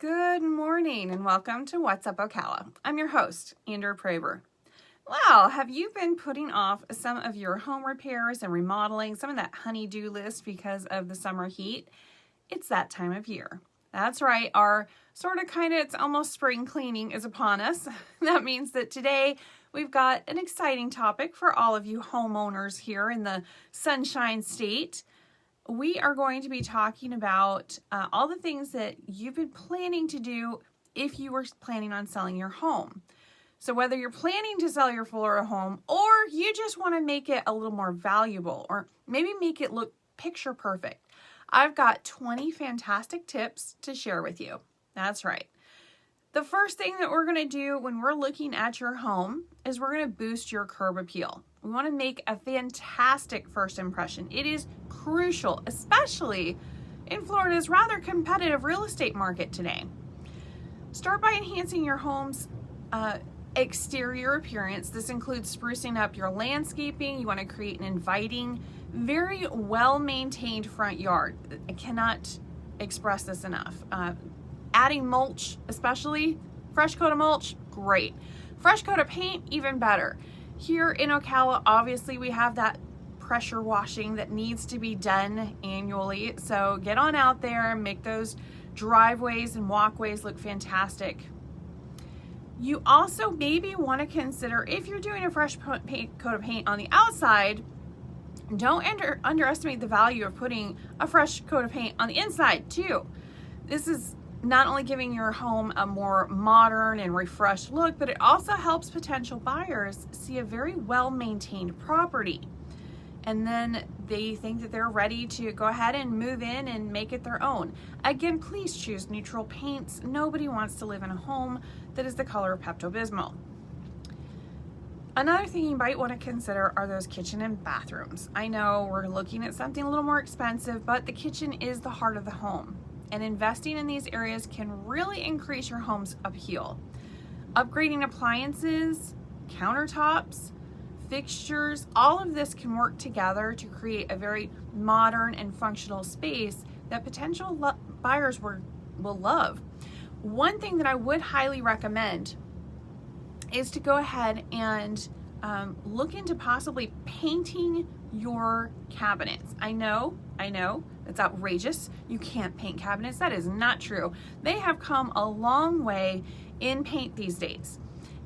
Good morning and welcome to What's Up Ocala. I'm your host, Andrew Praber. Well, have you been putting off some of your home repairs and remodeling, some of that honey-do list because of the summer heat? It's that time of year. That's right, our it's almost spring cleaning is upon us. That means that today we've got an exciting topic for all of you homeowners here in the Sunshine State. We are going to be talking about all the things that you've been planning to do if you were planning on selling your home. So whether you're planning to sell your Florida home or you just want to make it a little more valuable or maybe make it look picture perfect, I've got 20 fantastic tips to share with you. That's right. The first thing that we're going to do when we're looking at your home is we're going to boost your curb appeal. We want to make a fantastic first impression. It is crucial, especially in Florida's rather competitive real estate market today. Start by enhancing your home's exterior appearance. This includes sprucing up your landscaping. You want to create an inviting, very well-maintained front yard. I cannot express this enough. Adding mulch, especially fresh coat of mulch, great. Fresh coat of paint, even better. Here in Ocala, obviously we have that pressure washing that needs to be done annually. So get on out there and make those driveways and walkways look fantastic. You also maybe want to consider, if you're doing a fresh coat of paint on the outside, don't underestimate the value of putting a fresh coat of paint on the inside too. This is not only giving your home a more modern and refreshed look, but it also helps potential buyers see a very well-maintained property. And then they think that they're ready to go ahead and move in and make it their own. Again, please choose neutral paints. Nobody wants to live in a home that is the color of Pepto-Bismol. Another thing you might want to consider are those kitchen and bathrooms. I know we're looking at something a little more expensive, but the kitchen is the heart of the home. And investing in these areas can really increase your home's appeal. Upgrading appliances, countertops, fixtures, all of this can work together to create a very modern and functional space that potential buyers will love. One thing that I would highly recommend is to go ahead and look into possibly painting your cabinets. I know, it's outrageous. You can't paint cabinets. That is not true. They have come a long way in paint these days.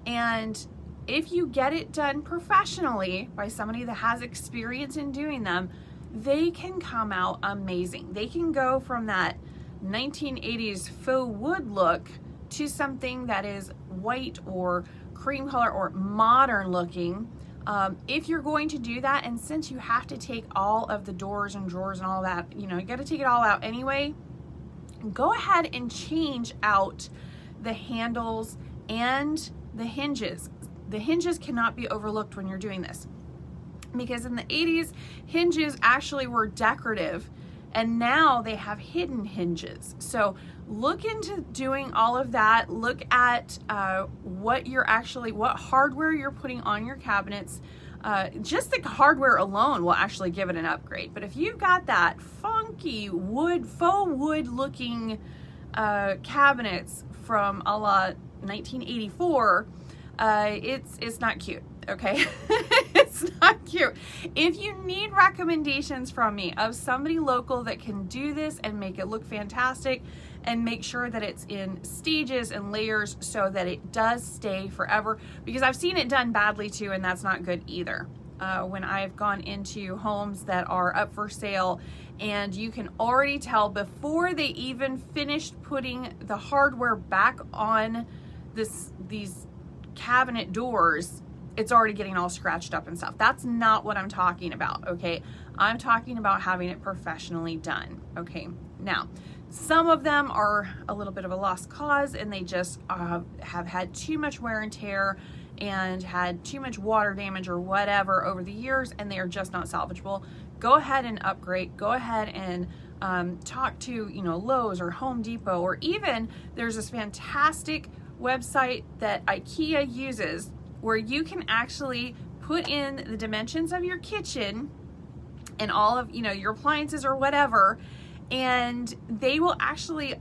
And if you get it done professionally by somebody that has experience in doing them, they can come out amazing. They can go from that 1980s faux wood look to something that is white or cream color or modern looking. If you're going to do that, and since you have to take all of the doors and drawers and all that, you got to take it all out anyway, go ahead and change out the handles and the hinges. The hinges cannot be overlooked when you're doing this, because in the 80s, hinges actually were decorative, and now they have hidden hinges. So look into doing all of that. Look at what hardware you're putting on your cabinets. Just the hardware alone will actually give it an upgrade. But if you've got that funky faux wood looking cabinets from a la 1984, it's not cute. Okay. It's not cute. If you need recommendations from me of somebody local that can do this and make it look fantastic and make sure that it's in stages and layers so that it does stay forever, because I've seen it done badly too, and that's not good either. When I've gone into homes that are up for sale and you can already tell before they even finished putting the hardware back on these cabinet doors, it's already getting all scratched up and stuff. That's not what I'm talking about, okay? I'm talking about having it professionally done, okay? Now, some of them are a little bit of a lost cause, and they just have had too much wear and tear and had too much water damage or whatever over the years, and they are just not salvageable. Go ahead and upgrade. Go ahead and talk to Lowe's or Home Depot, or even there's this fantastic website that IKEA uses where you can actually put in the dimensions of your kitchen and all of your appliances or whatever, and they will actually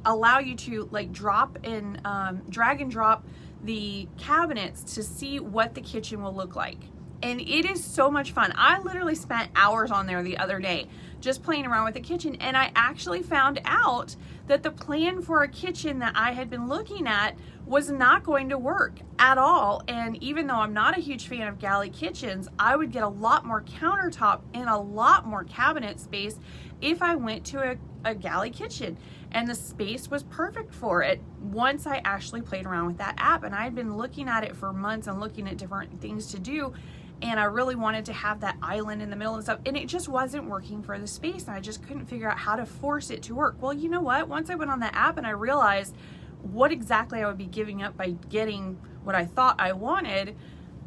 allow you to like drag and drop the cabinets to see what the kitchen will look like. And it is so much fun. I literally spent hours on there the other day just playing around with the kitchen, and I actually found out that the plan for a kitchen that I had been looking at was not going to work at all. And even though I'm not a huge fan of galley kitchens, I would get a lot more countertop and a lot more cabinet space if I went to a galley kitchen. And the space was perfect for it once I actually played around with that app. And I had been looking at it for months and looking at different things to do, and I really wanted to have that island in the middle and stuff, and it just wasn't working for the space, and I just couldn't figure out how to force it to work. Well, you know what? Once I went on that app and I realized what exactly I would be giving up by getting what I thought I wanted,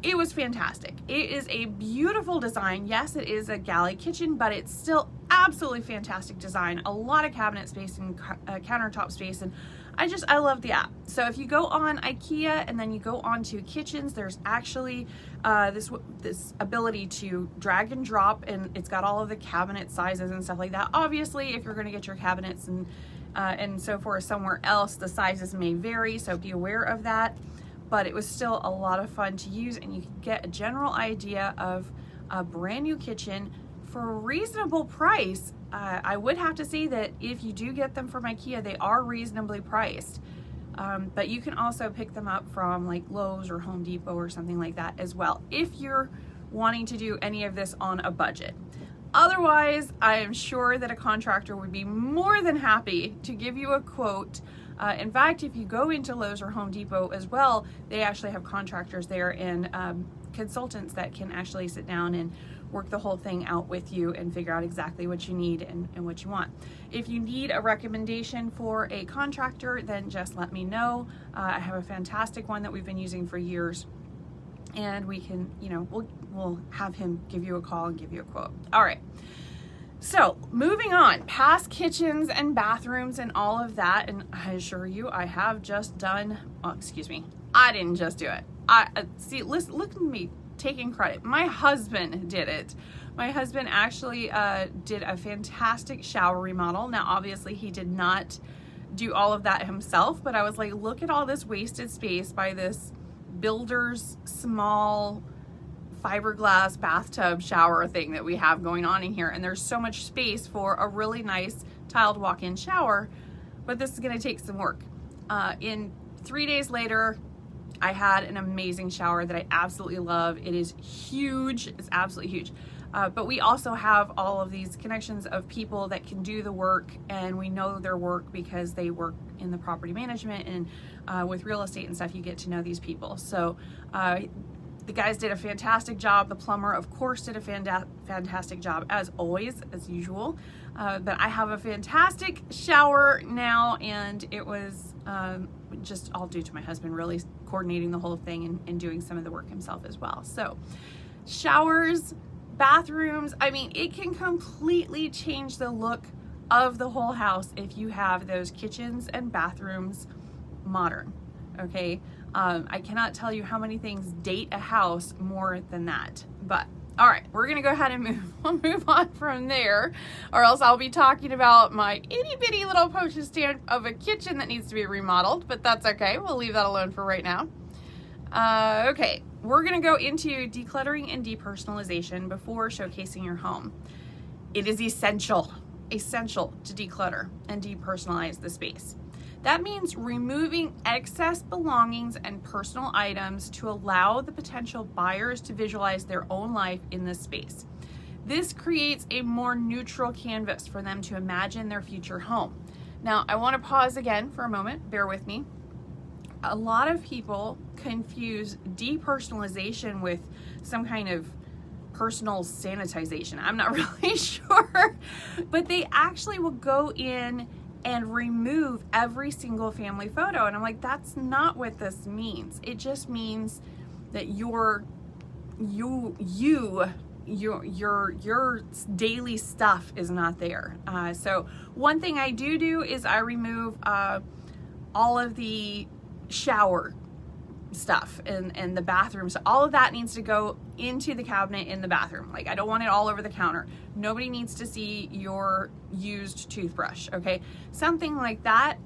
it was fantastic. It is a beautiful design. Yes, it is a galley kitchen, but it's still absolutely fantastic design. A lot of cabinet space and countertop space, and I love the app. So if you go on IKEA and then you go on to kitchens, there's actually this ability to drag and drop, and it's got all of the cabinet sizes and stuff like that. Obviously, if you're going to get your cabinets and so forth somewhere else, the sizes may vary, so be aware of that. But it was still a lot of fun to use, and you can get a general idea of a brand new kitchen for a reasonable price. I would have to say that if you do get them from IKEA, they are reasonably priced. But you can also pick them up from like Lowe's or Home Depot or something like that as well, if you're wanting to do any of this on a budget. Otherwise, I am sure that a contractor would be more than happy to give you a quote. In fact, if you go into Lowe's or Home Depot as well, they actually have contractors there and consultants that can actually sit down and work the whole thing out with you and figure out exactly what you need and what you want. If you need a recommendation for a contractor, then just let me know. I have a fantastic one that we've been using for years, and we can, we'll have him give you a call and give you a quote. All right. So moving on, past kitchens and bathrooms and all of that, and I assure you, I have just done, I didn't just do it. See, listen, look at me taking credit. My husband did it. My husband actually did a fantastic shower remodel. Now, obviously, he did not do all of that himself, but I was like, look at all this wasted space by this builder's small fiberglass bathtub shower thing that we have going on in here, and there's so much space for a really nice tiled walk-in shower, but this is going to take some work. In 3 days later, I had an amazing shower that I absolutely love. It is huge. It's absolutely huge. But we also have all of these connections of people that can do the work, and we know their work because they work in the property management and with real estate and stuff. You get to know these people. So the guys did a fantastic job. The plumber, of course, did a fantastic job, as always, as usual. But I have a fantastic shower now, and it was just all due to my husband really coordinating the whole thing and doing some of the work himself as well. So showers, bathrooms, I mean, it can completely change the look of the whole house if you have those kitchens and bathrooms modern, okay? I cannot tell you how many things date a house more than that. But all right, we're gonna go ahead and move on from there, or else I'll be talking about my itty bitty little potion stand of a kitchen that needs to be remodeled, but that's okay. We'll leave that alone for right now. Okay, we're gonna go into decluttering and depersonalization before showcasing your home. It is essential to declutter and depersonalize the space. That means removing excess belongings and personal items to allow the potential buyers to visualize their own life in this space. This creates a more neutral canvas for them to imagine their future home. Now, I want to pause again for a moment. Bear with me. A lot of people confuse depersonalization with some kind of personal sanitization. I'm not really sure, but they actually will go in and remove every single family photo. And I'm like, that's not what this means. It just means that your daily stuff is not there. So one thing I do is I remove all of the shower stuff and the bathroom. So all of that needs to go into the cabinet in the bathroom. Like, I don't want it all over the counter. Nobody needs to see your used toothbrush, okay? Something like that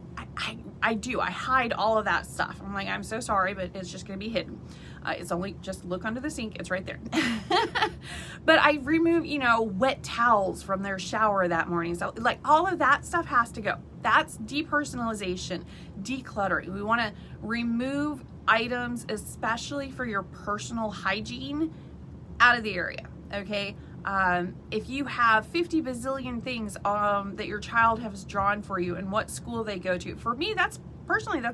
I do. I hide all of that stuff. I'm like, I'm so sorry, but it's just going to be hidden. It's only, just look under the sink. It's right there. But I remove, wet towels from their shower that morning. So like all of that stuff has to go. That's depersonalization, decluttering. We want to remove items, especially for your personal hygiene, out of the area. Okay. If you have 50 bazillion things that your child has drawn for you and what school they go to, for me, that's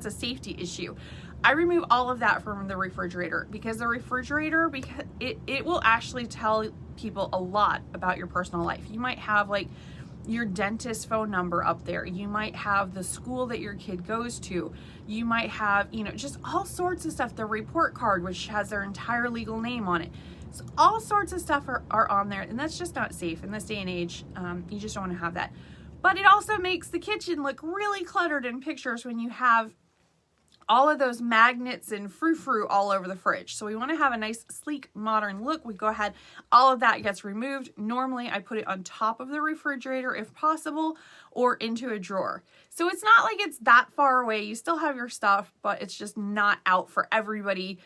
a safety issue. I remove all of that from the refrigerator, because the refrigerator, because it will actually tell people a lot about your personal life. You might have like your dentist phone number up there. You might have the school that your kid goes to. You might have, just all sorts of stuff. The report card, which has their entire legal name on it. So all sorts of stuff are on there, and that's just not safe in this day and age. You just don't want to have that. But it also makes the kitchen look really cluttered in pictures when you have all of those magnets and frou-frou all over the fridge. So we want to have a nice, sleek, modern look. We go ahead, all of that gets removed. Normally, I put it on top of the refrigerator if possible, or into a drawer. So it's not like it's that far away. You still have your stuff, but it's just not out for everybody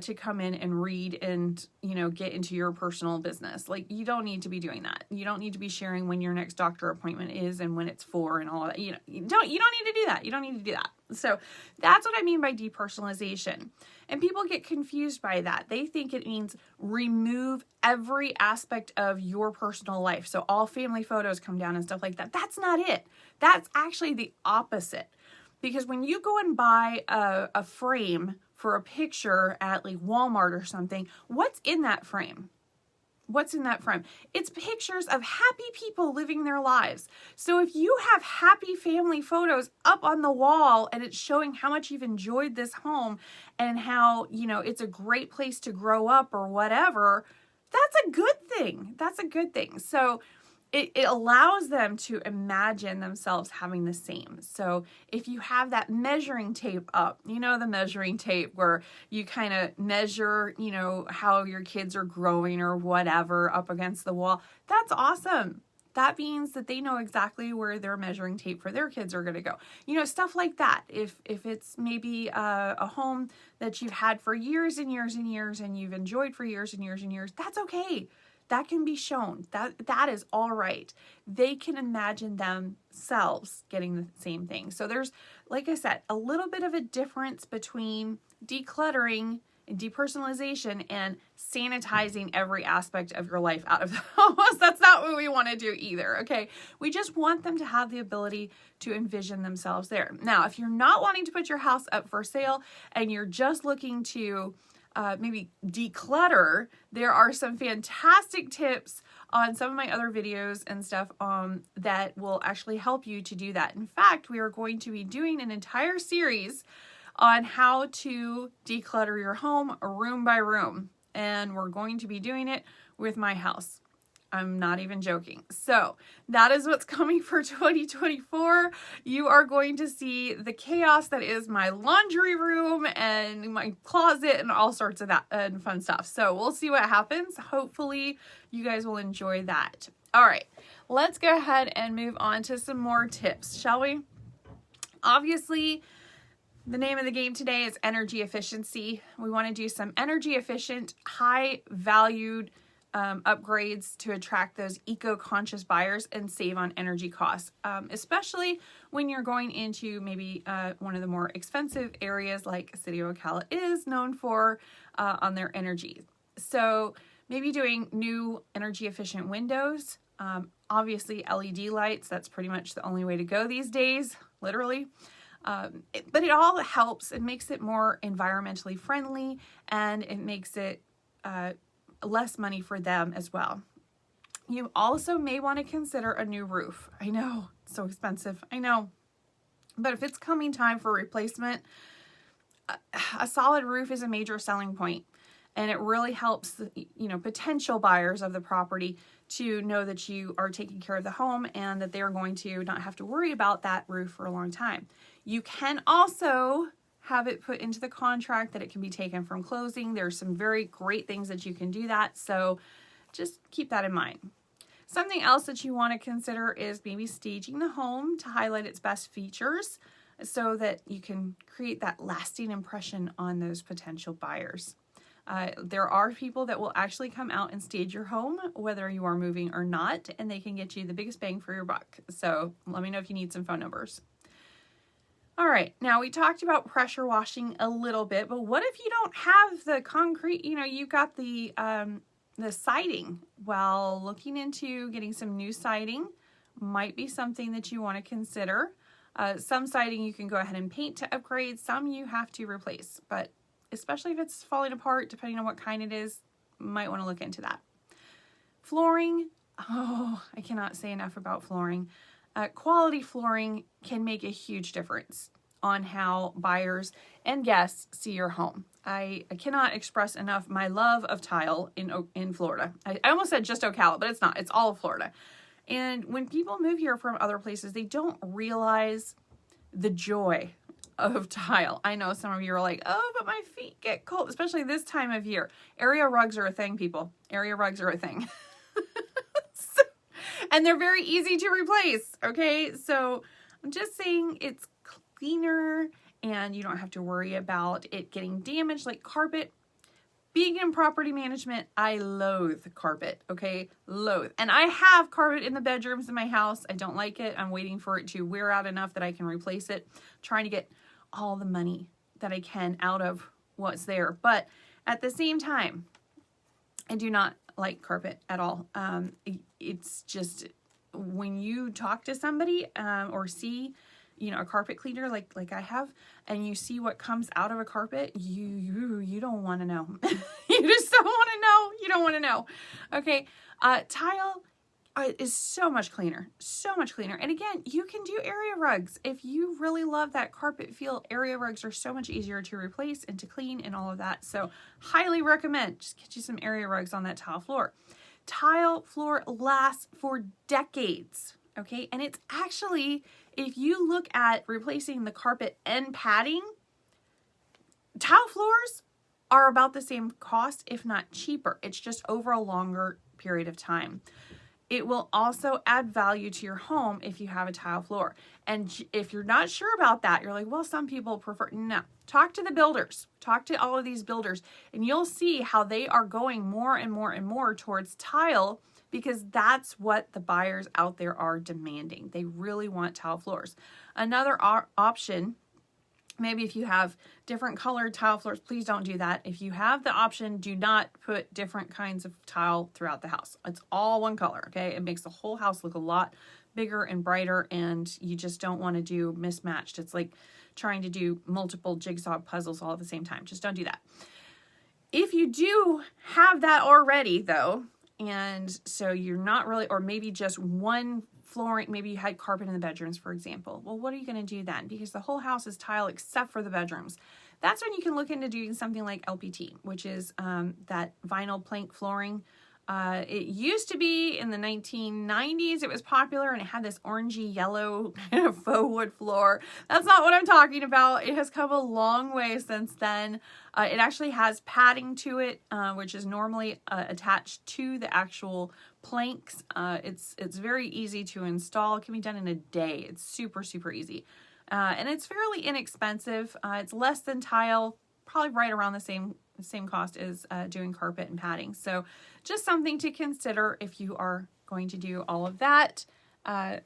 to come in and read and, get into your personal business. Like, you don't need to be doing that. You don't need to be sharing when your next doctor appointment is and when it's for and all of that. You don't need to do that. You don't need to do that. So that's what I mean by depersonalization. And people get confused by that. They think it means remove every aspect of your personal life. So all family photos come down and stuff like that. That's not it. That's actually the opposite. Because when you go and buy a frame for a picture at like Walmart or something, what's in that frame? What's in that frame? It's pictures of happy people living their lives. So if you have happy family photos up on the wall and it's showing how much you've enjoyed this home and how, it's a great place to grow up or whatever, that's a good thing. That's a good thing. So it allows them to imagine themselves having the same. So if you have that measuring tape up, the measuring tape where you kind of measure, how your kids are growing or whatever up against the wall, that's awesome. That means that they know exactly where their measuring tape for their kids are going to go. Stuff like that. If it's maybe a home that you've had for years and years and years and you've enjoyed for years and years and years, that's okay. That can be shown. That is all right. They can imagine themselves getting the same thing. So there's, like I said, a little bit of a difference between decluttering and depersonalization and sanitizing every aspect of your life out of the house. That's not what we want to do either, okay? We just want them to have the ability to envision themselves there. Now, if you're not wanting to put your house up for sale and you're just looking to maybe declutter, there are some fantastic tips on some of my other videos and stuff that will actually help you to do that. In fact, we are going to be doing an entire series on how to declutter your home room by room, and we're going to be doing it with my house. I'm not even joking. So that is what's coming for 2024. You are going to see the chaos that is my laundry room and my closet and all sorts of that and fun stuff. So we'll see what happens. Hopefully you guys will enjoy that. All right, let's go ahead and move on to some more tips, shall we? Obviously, the name of the game today is energy efficiency. We want to do some energy efficient, high valued upgrades to attract those eco-conscious buyers and save on energy costs, especially when you're going into maybe one of the more expensive areas like City of Ocala is known for on their energy. So maybe doing new energy efficient windows, obviously LED lights, that's pretty much the only way to go these days, literally. But it all helps. It makes it more environmentally friendly, and it makes it less money for them as well. You also may want to consider a new roof. I know, it's so expensive. I know. But if it's coming time for replacement, a solid roof is a major selling point. And it really helps, potential buyers of the property to know that you are taking care of the home and that they're going to not have to worry about that roof for a long time. You can also have it put into the contract that it can be taken from closing. There's some very great things that you can do that. So just keep that in mind. Something else that you want to consider is maybe staging the home to highlight its best features. so that you can create that lasting impression on those potential buyers. There are people that will actually come out and stage your home, whether you are moving or not, and they can get you the biggest bang for your buck. So let me know if you need some phone numbers. All right, now we talked about pressure washing a little bit, but what if you don't have the concrete, you've got the siding? Well, looking into getting some new siding might be something that you want to consider. Some siding you can go ahead and paint to upgrade, some you have to replace, but especially if it's falling apart, depending on what kind it is, might want to look into that. Flooring, I cannot say enough about flooring. Quality flooring can make a huge difference on how buyers and guests see your home. I cannot express enough my love of tile in Florida. I almost said just Ocala, but it's not. It's all of Florida. And when people move here from other places, they don't realize the joy of tile. I know some of you are like, oh, but my feet get cold, especially this time of year. Area rugs are a thing, people. Area rugs are a thing. And they're very easy to replace, okay? So I'm just saying it's cleaner and you don't have to worry about it getting damaged like carpet. Being in property management, I loathe carpet, okay? Loathe. And I have carpet in the bedrooms in my house. I don't like it. I'm waiting for it to wear out enough that I can replace it. Trying to get all the money that I can out of what's there. But at the same time, I do not like carpet at all. It's just when you talk to somebody or see, a carpet cleaner like I have, and you see what comes out of a carpet, you don't want to know. You just don't want to know. You don't want to know. Okay, tile is so much cleaner, so much cleaner. And again, you can do area rugs. If you really love that carpet feel, area rugs are so much easier to replace and to clean and all of that. So highly recommend, just get you some area rugs on that tile floor. Tile floor lasts for decades, okay? And it's actually, if you look at replacing the carpet and padding, tile floors are about the same cost, if not cheaper. It's just over a longer period of time. It will also add value to your home if you have a tile floor. And if you're not sure about that, you're like, well, some people prefer, no. Talk to the builders. Talk to all of these builders, and you'll see how they are going more and more and more towards tile, because that's what the buyers out there are demanding. They really want tile floors. Another option, maybe if you have different colored tile floors, please don't do that. If you have the option, do not put different kinds of tile throughout the house. It's all one color, okay? It makes the whole house look a lot bigger and brighter, and you just don't want to do mismatched. It's like trying to do multiple jigsaw puzzles all at the same time. Just don't do that. If you do have that already, though, and so you're not really, or maybe just one flooring, maybe you had carpet in the bedrooms, for example. Well, what are you going to do then? Because the whole house is tile except for the bedrooms. That's when you can look into doing something like LPT, which is that vinyl plank flooring. It used to be in the 1990s, it was popular, and it had this orangey yellow kind of faux wood floor. That's not what I'm talking about. It has come a long way since then. It actually has padding to it, which is normally attached to the actual planks. It's very easy to install. It can be done in a day. It's super, super easy. And it's fairly inexpensive. It's less than tile, probably right around the same cost as doing carpet and padding. So just something to consider if you are going to do all of that,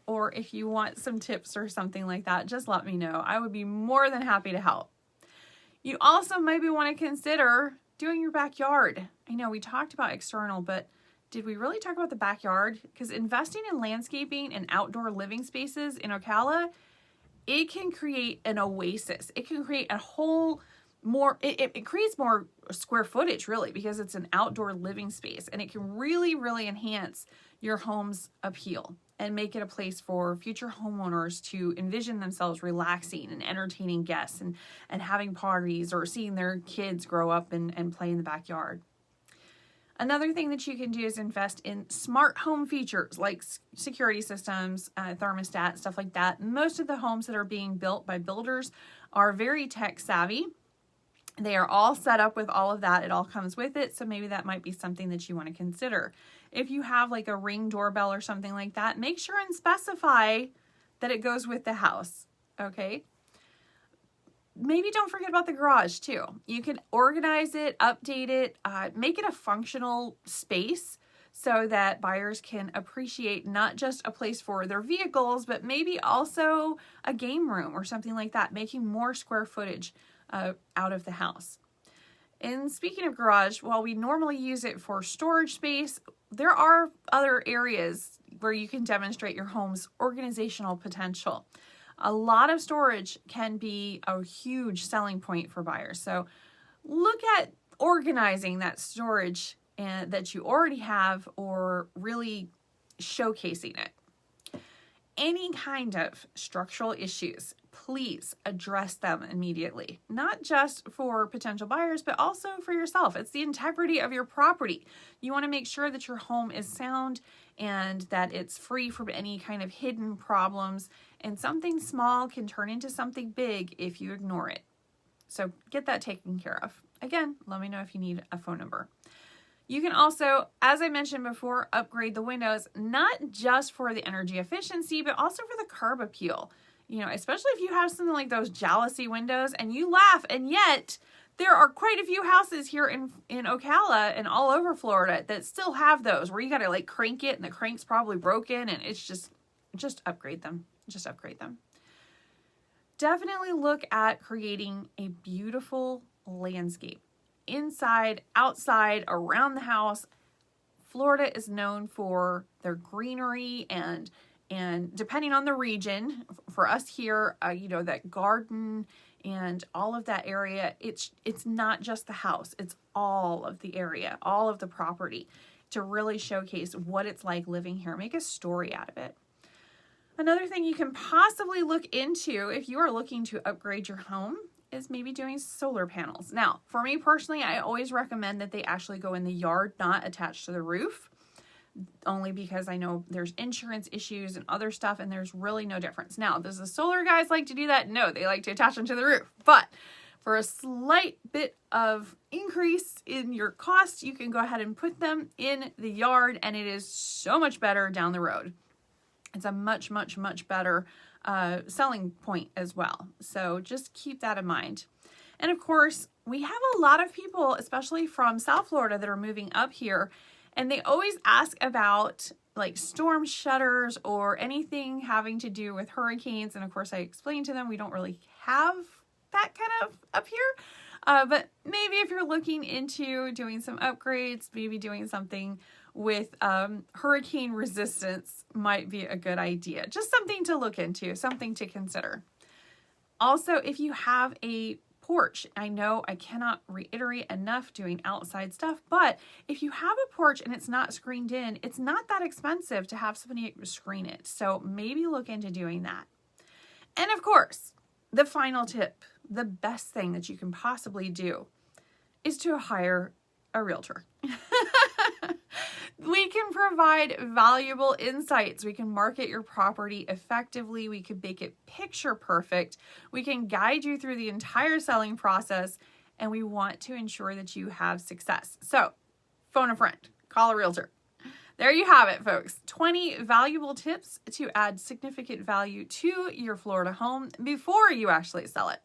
or if you want some tips or something like that, just let me know. I would be more than happy to help. You also maybe want to consider doing your backyard. I know we talked about external, but did we really talk about the backyard? Because investing in landscaping and outdoor living spaces in Ocala, it can create an oasis. It can create a whole more, it creates more square footage, really, because it's an outdoor living space, and it can really, really enhance your home's appeal and make it a place for future homeowners to envision themselves relaxing and entertaining guests and having parties or seeing their kids grow up and play in the backyard. Another thing that you can do is invest in smart home features like security systems, thermostat, stuff like that. Most of the homes that are being built by builders are very tech savvy. They are all set up with all of that. It all comes with it. So maybe that might be something that you want to consider. If you have like a Ring doorbell or something like that, make sure and specify that it goes with the house. Okay. maybe don't forget about the garage too. You can organize it, update it, make it a functional space so that buyers can appreciate not just a place for their vehicles, but maybe also a game room or something like that, making more square footage out of the house. And speaking of garage, while we normally use it for storage space, there are other areas where you can demonstrate your home's organizational potential. A lot of storage can be a huge selling point for buyers. So look at organizing that storage that you already have, or really showcasing it. Any kind of structural issues, please address them immediately. Not just for potential buyers, but also for yourself. It's the integrity of your property. You want to make sure that your home is sound and that it's free from any kind of hidden problems. And something small can turn into something big if you ignore it. So get that taken care of. Again, let me know if you need a phone number. You can also, as I mentioned before, upgrade the windows, not just for the energy efficiency, but also for the curb appeal. You know, especially if you have something like those jalousie windows and you laugh, and yet there are quite a few houses here in Ocala and all over Florida that still have those, where you got to like crank it and the crank's probably broken, and it's just upgrade them. Just upgrade them. Definitely look at creating a beautiful landscape. Inside, outside, around the house. Florida is known for their greenery and depending on the region, for us here, you know, that garden and all of that area, it's not just the house, it's all of the area, all of the property, to really showcase what it's like living here, make a story out of it. Another thing you can possibly look into if you are looking to upgrade your home is maybe doing solar panels. Now, for me personally, I always recommend that they actually go in the yard, not attached to the roof, only because I know there's insurance issues and other stuff, and there's really no difference. Now, does the solar guys like to do that? No, they like to attach them to the roof. But for a slight bit of increase in your cost, you can go ahead and put them in the yard, and it is so much better down the road. It's a much, much, much better selling point as well. So just keep that in mind. And of course, we have a lot of people, especially from South Florida, that are moving up here, and they always ask about like storm shutters or anything having to do with hurricanes. And of course, I explained to them we don't really have that kind of up here. But maybe if you're looking into doing some upgrades, maybe doing something with hurricane resistance might be a good idea. Just something to look into, something to consider. Also, if you have a porch, I know I cannot reiterate enough doing outside stuff, but if you have a porch and it's not screened in, it's not that expensive to have somebody screen it. So maybe look into doing that. And of course, the final tip, the best thing that you can possibly do is to hire a realtor. We can provide valuable insights. We can market your property effectively. We can make it picture perfect. We can guide you through the entire selling process, and we want to ensure that you have success. So, phone a friend, call a realtor. There you have it, folks. 20 valuable tips to add significant value to your Florida home before you actually sell it.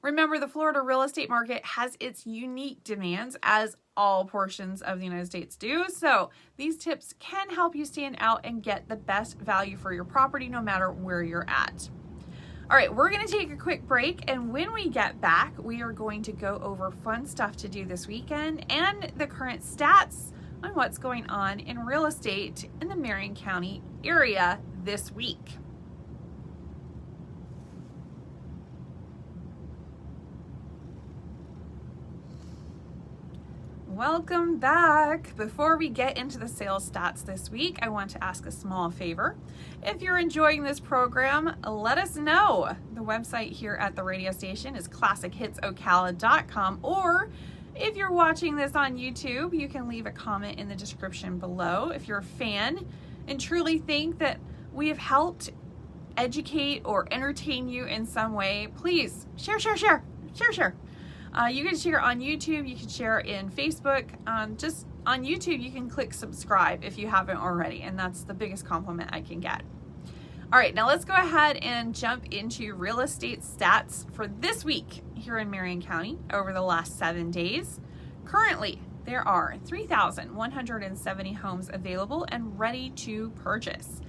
Remember, the Florida real estate market has its unique demands, as all portions of the United States do. So these tips can help you stand out and get the best value for your property no matter where you're at. All right, we're going to take a quick break, and when we get back, we are going to go over fun stuff to do this weekend and the current stats on what's going on in real estate in the Marion County area this week. Welcome back. Before we get into the sales stats this week, I want to ask a small favor. If you're enjoying this program, let us know. The website here at the radio station is classichitsocala.com, or if you're watching this on YouTube, you can leave a comment in the description below. If you're a fan and truly think that we have helped educate or entertain you in some way, please share. You can share on YouTube, you can share in Facebook. Just on YouTube, you can click subscribe if you haven't already, and that's the biggest compliment I can get. All right, now let's go ahead and jump into real estate stats for this week here in Marion County over the last 7 days. Currently, there are 3,170 homes available and ready to purchase.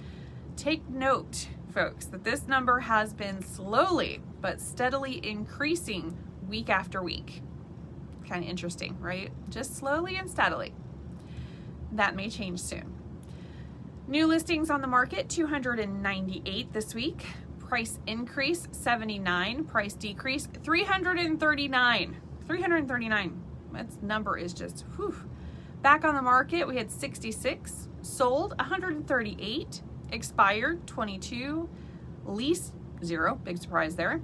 Take note, folks, that this number has been slowly but steadily increasing week after week. Kind of interesting, right? Just slowly and steadily. That may change soon. New listings on the market, 298 this week. Price increase, 79. Price decrease, 339. 339. That number is just, whew. Back on the market, we had 66. Sold, 138. Expired, 22. Lease, 0. Big surprise there.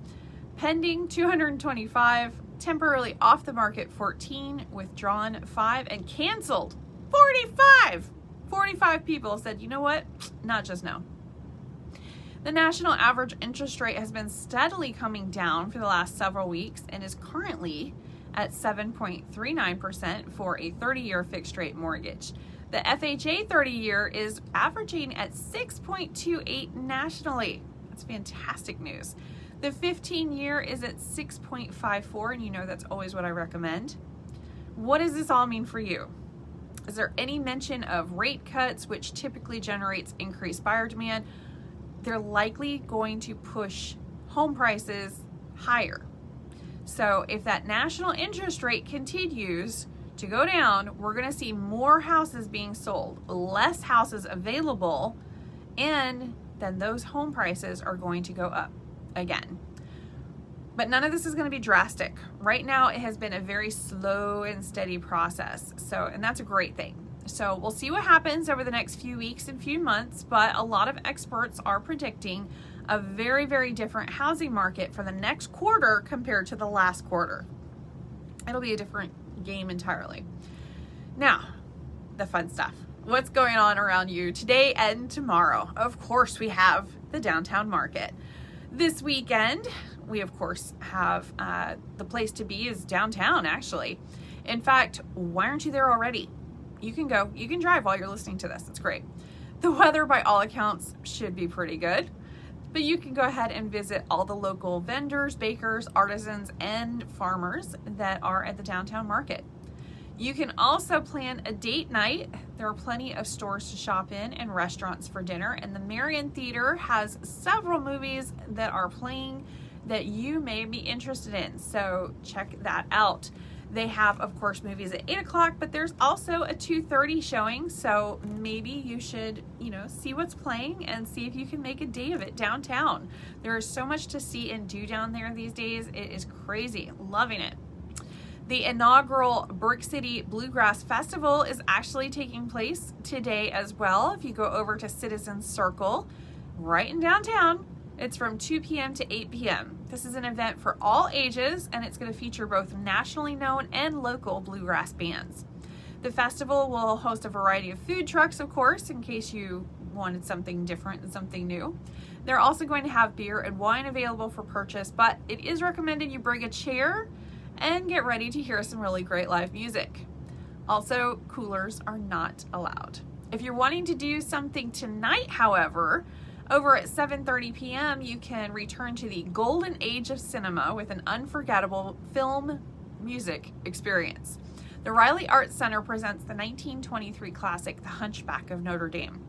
Pending, 225. Temporarily off the market, 14. Withdrawn, 5. And canceled, 45. 45 people said, you know what? Not just no. The national average interest rate has been steadily coming down for the last several weeks and is currently at 7.39% for a 30-year fixed rate mortgage. The FHA 30-year is averaging at 6.28 nationally. That's fantastic news. The 15-year is at 6.54, and you know that's always what I recommend. What does this all mean for you? Is there any mention of rate cuts, which typically generates increased buyer demand? They're likely going to push home prices higher. So if that national interest rate continues to go down, we're going to see more houses being sold, less houses available, and then those home prices are going to go up again. But none of this is going to be drastic. Right now, it has been a very slow and steady process. And that's a great thing. So we'll see what happens over the next few weeks and few months, but a lot of experts are predicting a very, very different housing market for the next quarter compared to the last quarter. It'll be a different game entirely. Now, the fun stuff. What's going on around you today and tomorrow? Of course, we have the downtown market. This weekend, we of course have the place to be is downtown, actually. In fact, why aren't you there already? You can go, you can drive while you're listening to this. It's great. The weather, by all accounts, should be pretty good. But you can go ahead and visit all the local vendors, bakers, artisans, and farmers that are at the downtown market. You can also plan a date night. There are plenty of stores to shop in and restaurants for dinner. And the Marion Theater has several movies that are playing that you may be interested in. So check that out. They have, of course, movies at 8 o'clock, but there's also a 2:30 showing. So maybe you should, see what's playing and see if you can make a day of it downtown. There is so much to see and do down there these days. It is crazy. Loving it. The inaugural Brick City Bluegrass Festival is actually taking place today as well. If you go over to Citizen Circle, right in downtown, it's from 2 p.m. to 8 p.m. This is an event for all ages, and it's going to feature both nationally known and local bluegrass bands. The festival will host a variety of food trucks, of course, in case you wanted something different and something new. They're also going to have beer and wine available for purchase, but it is recommended you bring a chair and get ready to hear some really great live music. Also, coolers are not allowed. If you're wanting to do something tonight, however, over at 7:30 p.m., you can return to the golden age of cinema with an unforgettable film music experience. The Riley Arts Center presents the 1923 classic, The Hunchback of Notre Dame,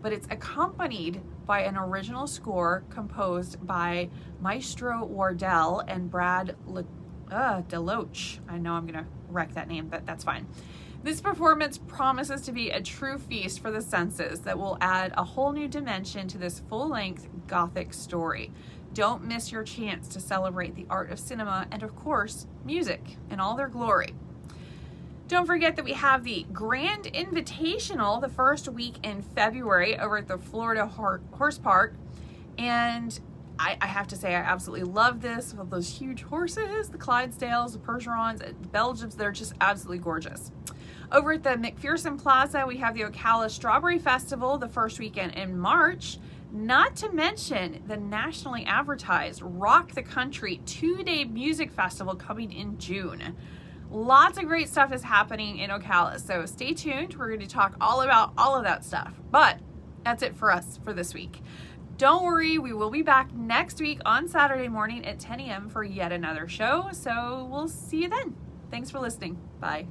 but it's accompanied by an original score composed by Maestro Wardell and Brad Deloach. I know I'm going to wreck that name, but that's fine. This performance promises to be a true feast for the senses that will add a whole new dimension to this full-length Gothic story. Don't miss your chance to celebrate the art of cinema and, of course, music in all their glory. Don't forget that we have the Grand Invitational the first week in February over at the Florida Horse Park. And I have to say, I absolutely love this with those huge horses, the Clydesdales, the Percherons, the Belgians. They're just absolutely gorgeous. Over at the McPherson Plaza, we have the Ocala Strawberry Festival the first weekend in March, not to mention the nationally advertised Rock the Country 2-day music festival coming in June. Lots of great stuff is happening in Ocala, so stay tuned. We're going to talk all about all of that stuff, but that's it for us for this week. Don't worry, we will be back next week on Saturday morning at 10 a.m. for yet another show. So we'll see you then. Thanks for listening. Bye.